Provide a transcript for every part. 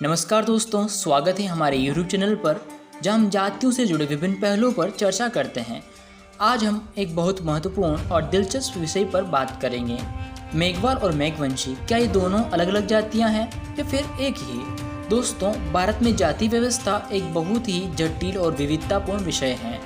नमस्कार दोस्तों, स्वागत है हमारे YouTube चैनल पर जहां हम जातियों से जुड़े विभिन्न पहलुओं पर चर्चा करते हैं। आज हम एक बहुत महत्वपूर्ण और दिलचस्प विषय पर बात करेंगे। मेघवाल और मेघवंशी, क्या ये दोनों अलग अलग जातियां हैं या फिर एक ही? दोस्तों, भारत में जाति व्यवस्था एक बहुत ही जटिल और विविधतापूर्ण विषय है।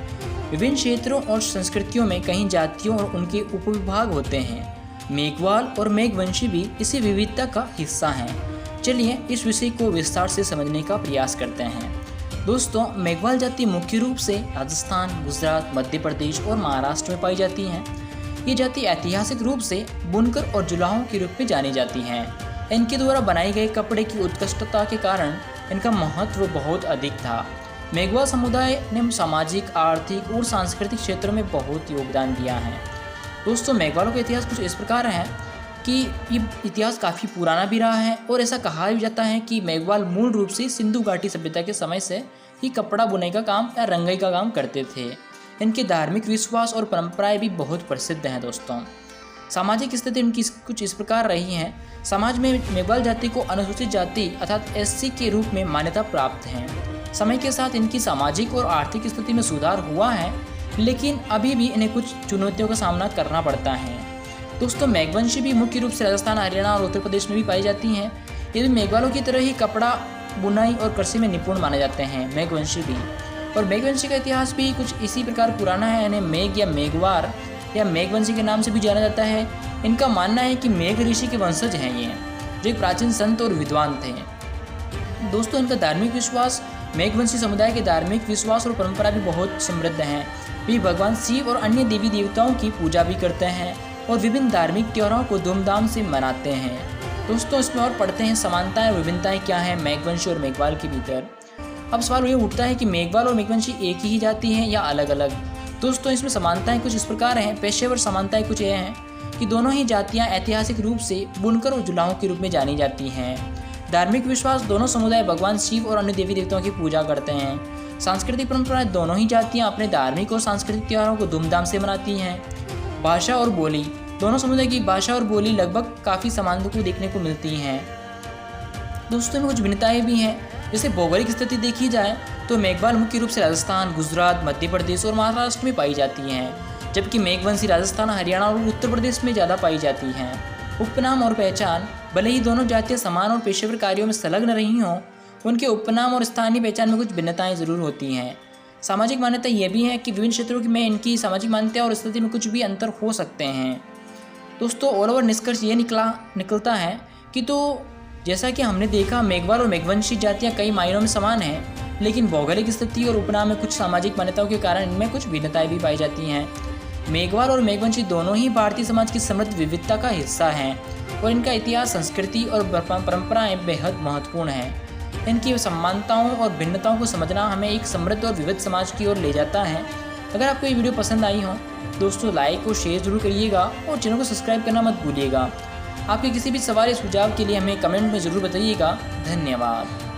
विभिन्न क्षेत्रों और संस्कृतियों में कई जातियों और उनके उपविभाग होते हैं। मेघवाल और मेघवंशी भी इसी विविधता का हिस्सा हैं। चलिए इस विषय को विस्तार से समझने का प्रयास करते हैं। दोस्तों, मेघवाल जाति मुख्य रूप से राजस्थान, गुजरात, मध्य प्रदेश और महाराष्ट्र में पाई जाती हैं। ये जाति ऐतिहासिक रूप से बुनकर और जुलाहों के रूप में जानी जाती हैं। इनके द्वारा बनाए गए कपड़े की उत्कृष्टता के कारण इनका महत्व बहुत अधिक था। मेघवाल समुदाय ने सामाजिक, आर्थिक और सांस्कृतिक क्षेत्रों में बहुत योगदान दिया है। दोस्तों, मेघवालों का इतिहास कुछ इस प्रकार है कि ये इतिहास काफ़ी पुराना भी रहा है और ऐसा कहा भी जाता है कि मेघवाल मूल रूप से सिंधु घाटी सभ्यता के समय से ही कपड़ा बुनाई का काम या रंगाई का काम करते थे। इनके धार्मिक विश्वास और परंपराएं भी बहुत प्रसिद्ध हैं। दोस्तों, सामाजिक स्थिति इनकी कुछ इस प्रकार रही है। समाज में मेघवाल जाति को अनुसूचित जाति अर्थात SC के रूप में मान्यता प्राप्त है। समय के साथ इनकी सामाजिक और आर्थिक स्थिति में सुधार हुआ है, लेकिन अभी भी इन्हें कुछ चुनौतियों का सामना करना पड़ता है। दोस्तों, मेघवंशी भी मुख्य रूप से राजस्थान, हरियाणा और उत्तर प्रदेश में भी पाई जाती हैं। ये भी मेघवालों की तरह ही कपड़ा बुनाई और कृषि में निपुण माने जाते हैं। मेघवंशी भी, और मेघवंशी का इतिहास भी कुछ इसी प्रकार पुराना है। इन्हें मेघ या मेघवार या मेघवंशी के नाम से भी जाना जाता है। इनका मानना है कि मेघ ऋषि के वंशज हैं ये, जो एक प्राचीन संत और विद्वान थे। दोस्तों, इनका धार्मिक विश्वास, मेघवंशी समुदाय के धार्मिक विश्वास और परंपरा भी बहुत समृद्ध हैं। वे भगवान शिव और अन्य देवी देवताओं की पूजा भी करते हैं और विभिन्न धार्मिक त्योहारों को धूमधाम से मनाते हैं। दोस्तों, इसमें और पढ़ते हैं समानताएं और विभिन्नताएं क्या हैं मेघवंशी और मेघवाल के भीतर। अब सवाल ये उठता है कि मेघवाल और मेघवंशी एक ही जाति हैं या अलग अलग? दोस्तों, इसमें समानताएं कुछ इस प्रकार हैं। पेशेवर समानताएं कुछ ये हैं कि दोनों ही जातियाँ ऐतिहासिक रूप से बुनकर और जुलाहों के रूप में जानी जाती हैं। धार्मिक विश्वास, दोनों समुदाय भगवान शिव और अन्य देवी देवताओं की पूजा करते हैं। सांस्कृतिक परंपराएं, दोनों ही जातियाँ अपने धार्मिक और सांस्कृतिक त्योहारों को धूमधाम से मनाती हैं। भाषा और बोली, दोनों समुदाय की भाषा और बोली लगभग काफ़ी समानता को देखने को मिलती हैं। दोस्तों, में कुछ भिन्नताएं भी हैं। जैसे भौगोलिक स्थिति देखी जाए तो मेघवाल मुख्य रूप से राजस्थान, गुजरात, मध्य प्रदेश और महाराष्ट्र में पाई जाती हैं, जबकि मेघवंशी राजस्थान, हरियाणा और उत्तर प्रदेश में ज़्यादा पाई जाती हैं। उपनाम और पहचान, भले ही दोनों जातियाँ समान और पेशेवर कार्यों में संलग्न रही हों, उनके उपनाम और स्थानीय पहचान में कुछ भिन्नताएँ ज़रूर होती हैं। सामाजिक मान्यता ये भी है कि विभिन्न क्षेत्रों में इनकी सामाजिक मान्यता और स्थिति में कुछ भी अंतर हो सकते हैं। दोस्तों, ऑल ओवर निष्कर्ष ये निकलता है कि जैसा कि हमने देखा, मेघवाल और मेघवंशी जातियाँ कई मायनों में समान हैं, लेकिन भौगोलिक स्थिति और उपनाम में कुछ सामाजिक मान्यताओं के कारण इनमें कुछ भिन्नताएं भी पाई जाती हैं। मेघवाल और मेघवंशी दोनों ही भारतीय समाज की समृद्ध विविधता का हिस्सा हैं और इनका इतिहास, संस्कृति और परंपराएं बेहद महत्वपूर्ण हैं। इनकी समानताओं और भिन्नताओं को समझना हमें एक समृद्ध और विविध समाज की ओर ले जाता है। अगर आपको ये वीडियो पसंद आई हो दोस्तों, लाइक और शेयर जरूर करिएगा और चैनल को सब्सक्राइब करना मत भूलिएगा। आपके किसी भी सवाल या सुझाव के लिए हमें कमेंट में ज़रूर बताइएगा। धन्यवाद।